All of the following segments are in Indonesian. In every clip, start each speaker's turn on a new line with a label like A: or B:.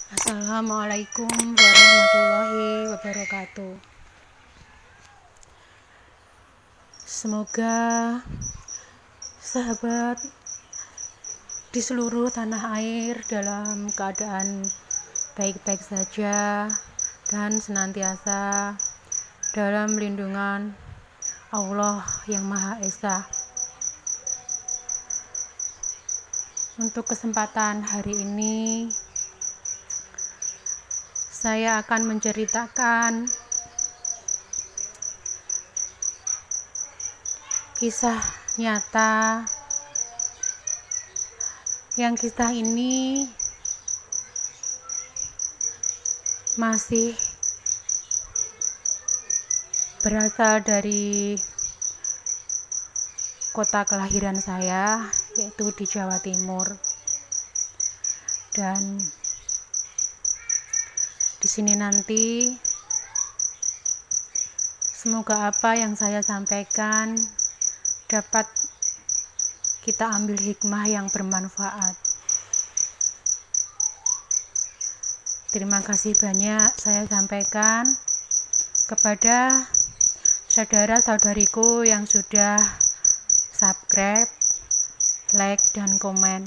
A: Assalamualaikum warahmatullahi wabarakatuh. Semoga sahabat di seluruh tanah air dalam keadaan baik-baik saja dan senantiasa dalam lindungan Allah yang Maha Esa. Untuk kesempatan hari ini saya akan menceritakan kisah nyata yang kisah ini masih berasal dari kota kelahiran saya, yaitu di Jawa Timur. Dan di sini nanti semoga apa yang saya sampaikan dapat kita ambil hikmah yang bermanfaat. Terima kasih banyak saya sampaikan kepada saudara-saudariku yang sudah subscribe, like, dan komen.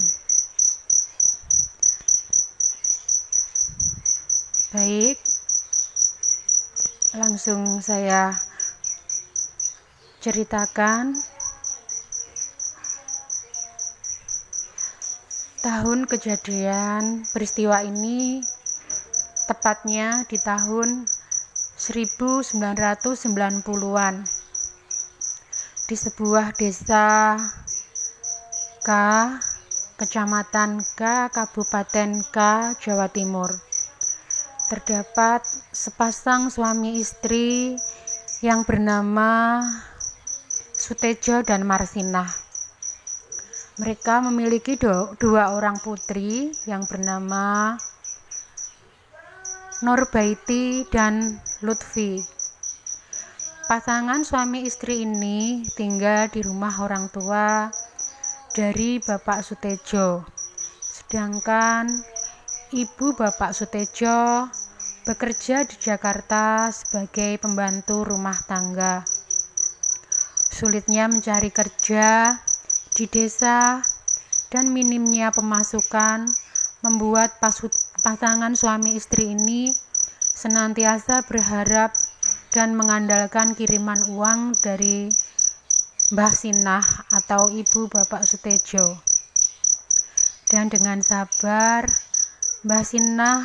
A: Baik, langsung saya ceritakan. Tahun kejadian peristiwa ini tepatnya di tahun 1990-an di sebuah desa K, Kecamatan K, Kabupaten K, Jawa Timur. Terdapat sepasang suami istri yang bernama Sutejo dan Marsinah. Mereka memiliki dua orang putri yang bernama Nurbaiti dan Lutfi. Pasangan suami istri ini tinggal di rumah orang tua dari Bapak Sutejo, sedangkan ibu Bapak Sutejo bekerja di Jakarta sebagai pembantu rumah tangga. Sulitnya mencari kerja di desa dan minimnya pemasukan membuat pasangan suami istri ini senantiasa berharap dan mengandalkan kiriman uang dari Mbah Sinah atau ibu Bapak Sutejo. Dan dengan sabar Mbah Sinah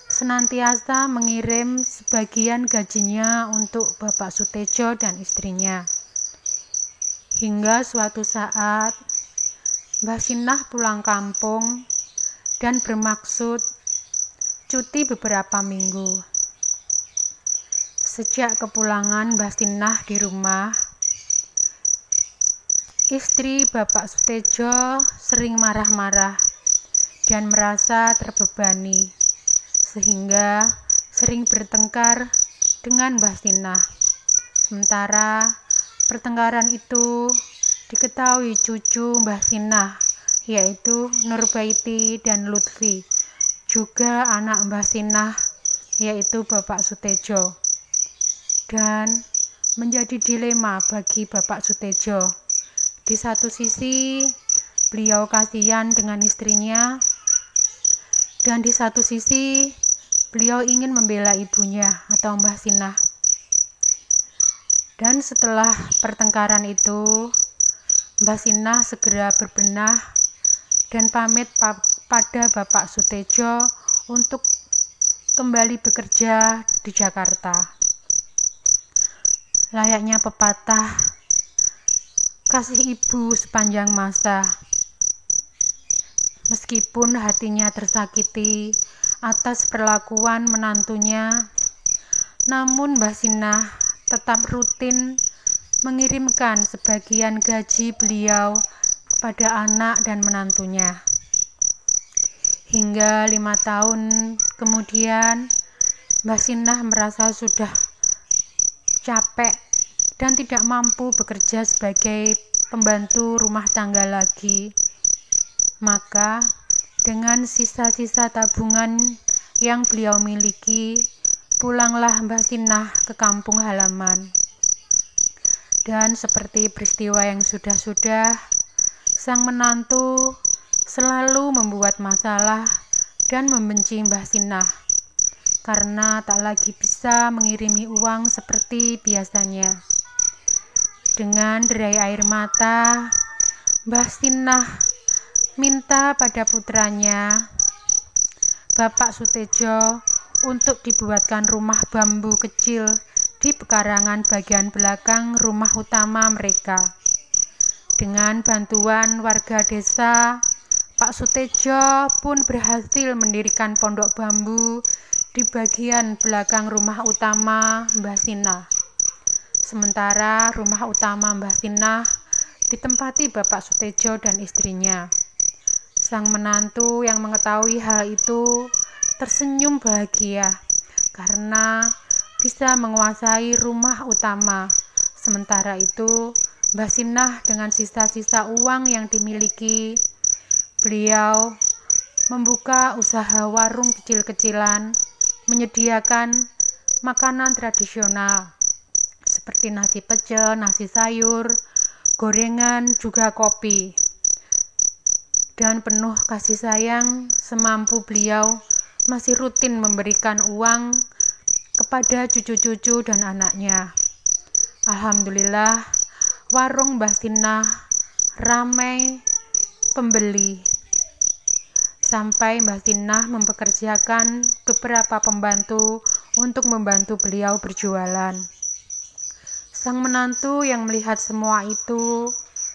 A: senantiasa mengirim sebagian gajinya untuk Bapak Sutejo dan istrinya. Hingga suatu saat Mbah Sinah pulang kampung dan bermaksud cuti beberapa minggu. Sejak kepulangan Mbah Sinah di rumah, istri Bapak Sutejo sering marah-marah dan merasa terbebani, sehingga sering bertengkar dengan Mbah Sinah. Sementara pertengkaran itu diketahui cucu Mbah Sinah, yaitu Nurbaiti dan Lutfi, juga anak Mbah Sinah, yaitu Bapak Sutejo. Dan menjadi dilema bagi Bapak Sutejo. Di satu sisi beliau kasihan dengan istrinya, dan di satu sisi beliau ingin membela ibunya atau Mbah Sinah. Dan setelah pertengkaran itu, Mbah Sinah segera berbenah dan pamit pada Bapak Sutejo untuk kembali bekerja di Jakarta. Layaknya pepatah, kasih ibu sepanjang masa. Meskipun hatinya tersakiti atas perlakuan menantunya, namun Mbah Sinah tetap rutin mengirimkan sebagian gaji beliau pada anak dan menantunya. Hingga 5 tahun kemudian, Mbah Sinah merasa sudah capek dan tidak mampu bekerja sebagai pembantu rumah tangga lagi. Maka Dengan sisa-sisa tabungan yang beliau miliki, pulanglah Mbah Sinah ke kampung halaman. Dan seperti peristiwa yang sudah-sudah, sang menantu selalu membuat masalah dan membenci Mbah Sinah karena tak lagi bisa mengirimi uang seperti biasanya. Dengan derai air mata, Mbah Sinah minta pada putranya, Bapak Soetedjo, untuk dibuatkan rumah bambu kecil di pekarangan bagian belakang rumah utama mereka. Dengan bantuan warga desa, Pak Soetedjo pun berhasil mendirikan pondok bambu di bagian belakang rumah utama Mbah Sinah. Sementara rumah utama Mbah Sinah ditempati Bapak Soetedjo dan istrinya. Sang menantu yang mengetahui hal itu tersenyum bahagia karena bisa menguasai rumah utama. Sementara itu, Mbah Sinah dengan sisa-sisa uang yang dimiliki, beliau membuka usaha warung kecil-kecilan, menyediakan makanan tradisional seperti nasi pecel, nasi sayur, gorengan, juga kopi. Dan penuh kasih sayang, semampu beliau masih rutin memberikan uang kepada cucu-cucu dan anaknya. Alhamdulillah, warung Mbah Sinah ramai pembeli. Sampai Mbah Sinah mempekerjakan beberapa pembantu untuk membantu beliau berjualan. Sang menantu yang melihat semua itu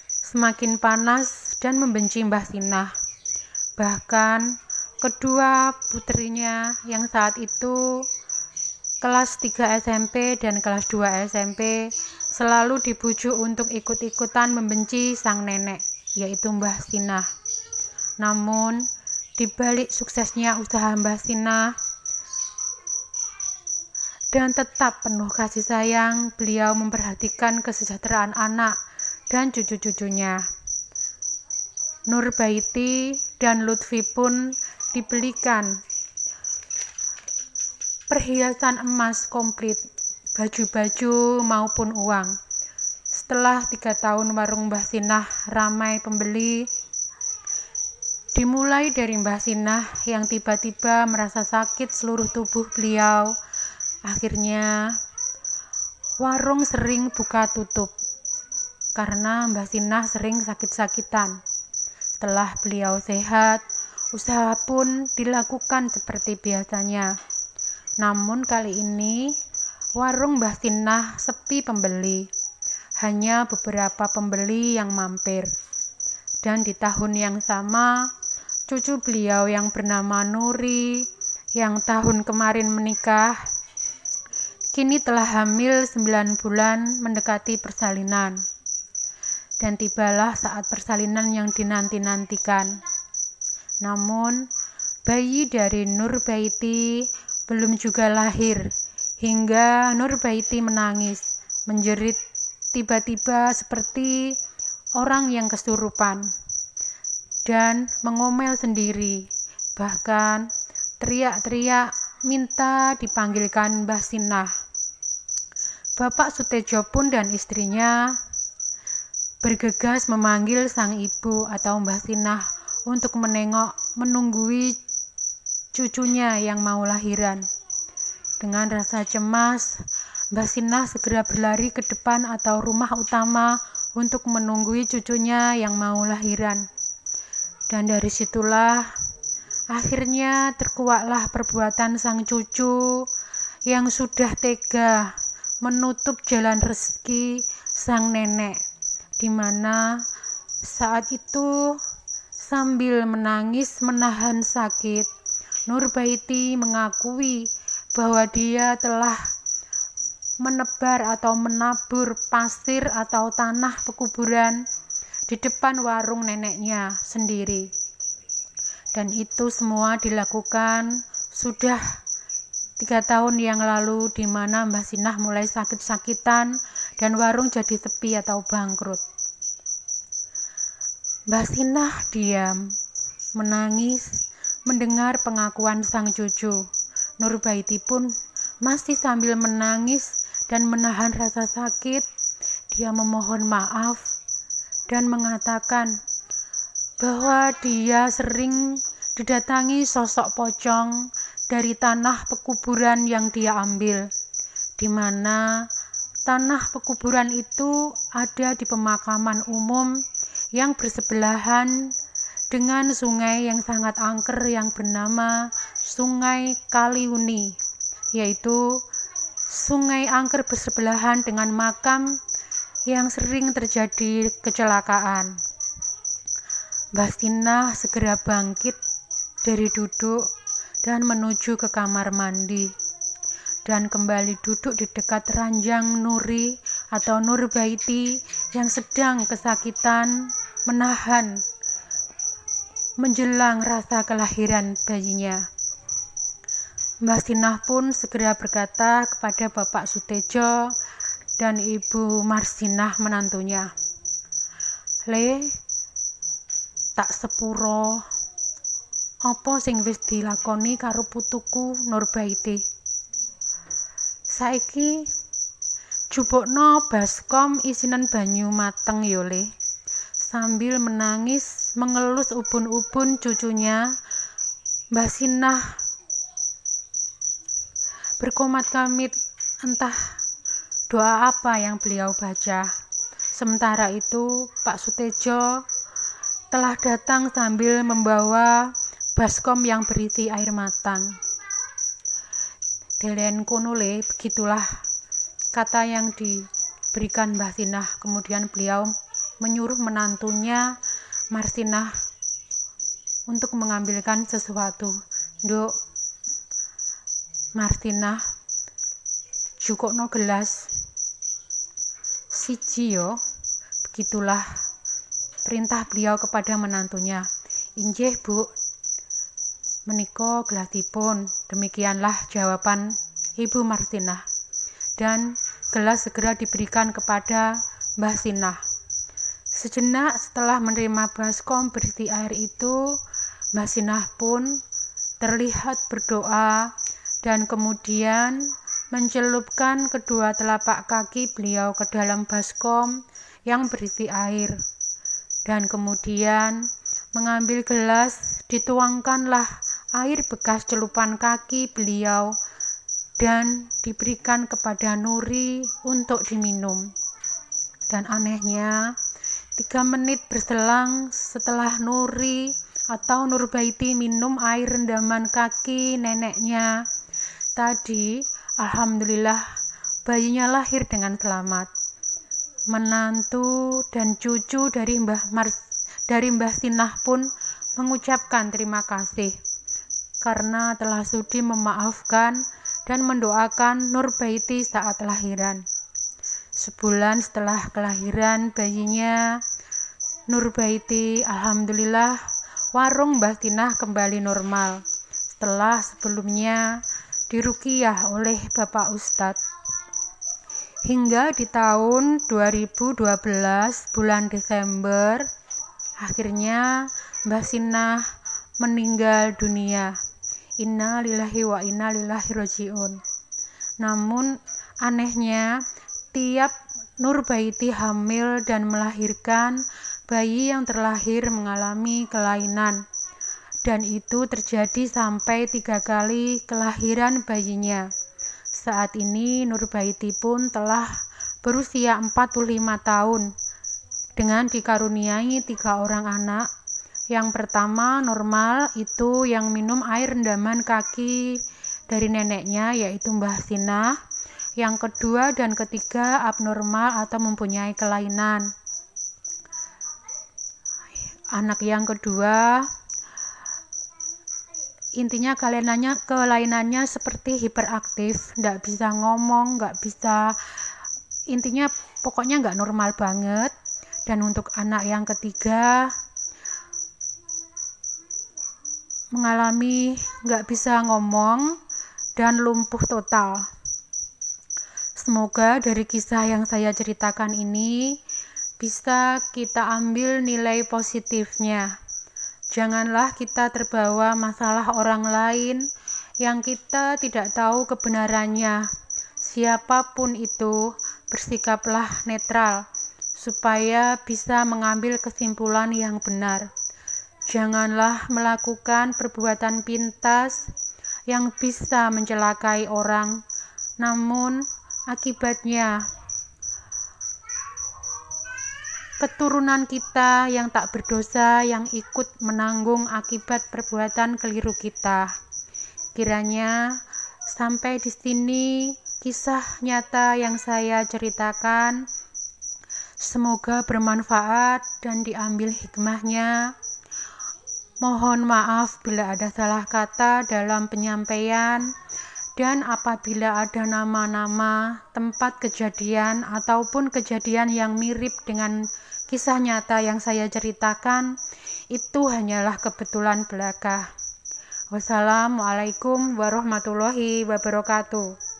A: semakin panas dan membenci Mbah Sinah. Bahkan kedua putrinya yang saat itu kelas 3 SMP dan kelas 2 SMP selalu dibujuk untuk ikut-ikutan membenci sang nenek, yaitu Mbah Sinah. Namun, di balik suksesnya usaha Mbah Sinah dan tetap penuh kasih sayang, beliau memperhatikan kesejahteraan anak dan cucu-cucunya. Nurbaiti dan Lutfi pun dibelikan perhiasan emas komplit, baju-baju maupun uang. Setelah 3 tahun warung Mbah Sinah ramai pembeli, dimulai dari Mbah Sinah yang tiba-tiba merasa sakit seluruh tubuh beliau. Akhirnya warung sering buka tutup karena Mbah Sinah sering sakit-sakitan. Setelah beliau sehat, usaha pun dilakukan seperti biasanya. Namun kali ini, warung Mbah Sinah sepi pembeli. Hanya beberapa pembeli yang mampir. Dan di tahun yang sama, cucu beliau yang bernama Nuri, yang tahun kemarin menikah, kini telah hamil 9 bulan mendekati persalinan. Dan tibalah saat persalinan yang dinanti-nantikan. Namun, bayi dari Nurbaiti belum juga lahir, hingga Nurbaiti menangis, menjerit tiba-tiba seperti orang yang kesurupan, dan mengomel sendiri, bahkan teriak-teriak minta dipanggilkan Mbah Sinah. Bapak Soetedjo pun dan istrinya bergegas memanggil sang ibu atau Mbah Sinah untuk menunggui cucunya yang mau lahiran. Dengan rasa cemas, Mbah Sinah segera berlari ke depan atau rumah utama untuk menunggui cucunya yang mau lahiran. Dan dari situlah akhirnya terkuaklah perbuatan sang cucu yang sudah tega menutup jalan rezeki sang nenek, di mana saat itu sambil menangis menahan sakit, Nurbaiti mengakui bahwa dia telah menebar atau menabur pasir atau tanah pekuburan di depan warung neneknya sendiri. Dan itu semua dilakukan sudah 3 tahun yang lalu, di mana Mbah Sinah mulai sakit-sakitan dan warung jadi sepi atau bangkrut. Mbah Sinah diam menangis mendengar pengakuan sang cucu. Nurbaiti pun masih sambil menangis dan menahan rasa sakit, dia memohon maaf dan mengatakan bahwa dia sering didatangi sosok pocong dari tanah pekuburan yang dia ambil, di mana tanah pekuburan itu ada di pemakaman umum yang bersebelahan dengan sungai yang sangat angker yang bernama Sungai Kaliuni, yaitu sungai angker bersebelahan dengan makam yang sering terjadi kecelakaan. Mbah Sinah segera bangkit dari duduk dan menuju ke kamar mandi dan kembali duduk di dekat ranjang Nuri atau Nurbaiti yang sedang kesakitan menahan menjelang rasa kelahiran bayinya. Mbah Sinah pun segera berkata kepada Bapak Sutejo dan Ibu Marsinah menantunya, "Le, tak sepuro apa sing wis dilakoni karo putuku Nurbaiti. Saiki jupukno baskom isinan banyu mateng yo Le." Sambil menangis mengelus ubun-ubun cucunya, Mbah Sinah berkomat kamit entah doa apa yang beliau baca. Sementara itu Pak Sutejo telah datang sambil membawa baskom yang berisi air matang. Delen kono le, begitulah kata yang diberikan Mbah Sinah. Kemudian beliau menyuruh menantunya Marsinah untuk mengambilkan sesuatu. "Nduk, Marsinah, jukokno gelas siji yo." Begitulah perintah beliau kepada menantunya. "Injih, Bu. Menika gelasipun." Demikianlah jawaban Ibu Marsinah. Dan gelas segera diberikan kepada Mbah Sinah. Sejenak setelah menerima baskom berisi air itu, Mbah Sinah pun terlihat berdoa dan kemudian mencelupkan kedua telapak kaki beliau ke dalam baskom yang berisi air. Dan kemudian mengambil gelas, dituangkanlah air bekas celupan kaki beliau dan diberikan kepada Nuri untuk diminum. Dan anehnya, 3 menit berselang setelah Nuri atau Nurbaiti minum air rendaman kaki neneknya tadi, alhamdulillah bayinya lahir dengan selamat. Menantu dan cucu dari Mbah Sinah pun mengucapkan terima kasih karena telah sudi memaafkan dan mendoakan Nurbaiti saat lahiran. Sebulan setelah kelahiran bayinya, Nurbaiti, alhamdulillah, warung Mbah Sinah kembali normal setelah sebelumnya diruqyah oleh Bapak Ustadz. Hingga di tahun 2012 bulan Desember, akhirnya Mbah Sinah meninggal dunia. Inna lillahi wa inna ilaihi rajiun. Namun anehnya, tiap Nurbaiti hamil dan melahirkan, bayi yang terlahir mengalami kelainan, dan itu terjadi sampai 3 kali kelahiran bayinya. Saat ini Nurbaiti pun telah berusia 45 tahun dengan dikaruniai 3 orang anak. Yang pertama normal, itu yang minum air rendaman kaki dari neneknya, yaitu Mbah Sinah. Yang kedua dan ketiga abnormal atau mempunyai kelainan. Anak yang kedua, intinya kelainannya seperti hiperaktif, nggak bisa ngomong, intinya pokoknya nggak normal banget. Dan untuk anak yang ketiga, mengalami nggak bisa ngomong dan lumpuh total. Semoga dari kisah yang saya ceritakan ini bisa kita ambil nilai positifnya Janganlah kita terbawa masalah orang lain yang kita tidak tahu kebenarannya. Siapapun itu, bersikaplah netral supaya bisa mengambil kesimpulan yang benar. Janganlah melakukan perbuatan pintas yang bisa mencelakai orang, namun akibatnya keturunan kita yang tak berdosa yang ikut menanggung akibat perbuatan keliru kita. Kiranya sampai di sini kisah nyata yang saya ceritakan semoga bermanfaat dan diambil hikmahnya. Mohon maaf bila ada salah kata dalam penyampaian, dan apabila ada nama-nama, tempat kejadian ataupun kejadian yang mirip dengan kisah nyata yang saya ceritakan, itu hanyalah kebetulan belaka. Wassalamualaikum warahmatullahi wabarakatuh.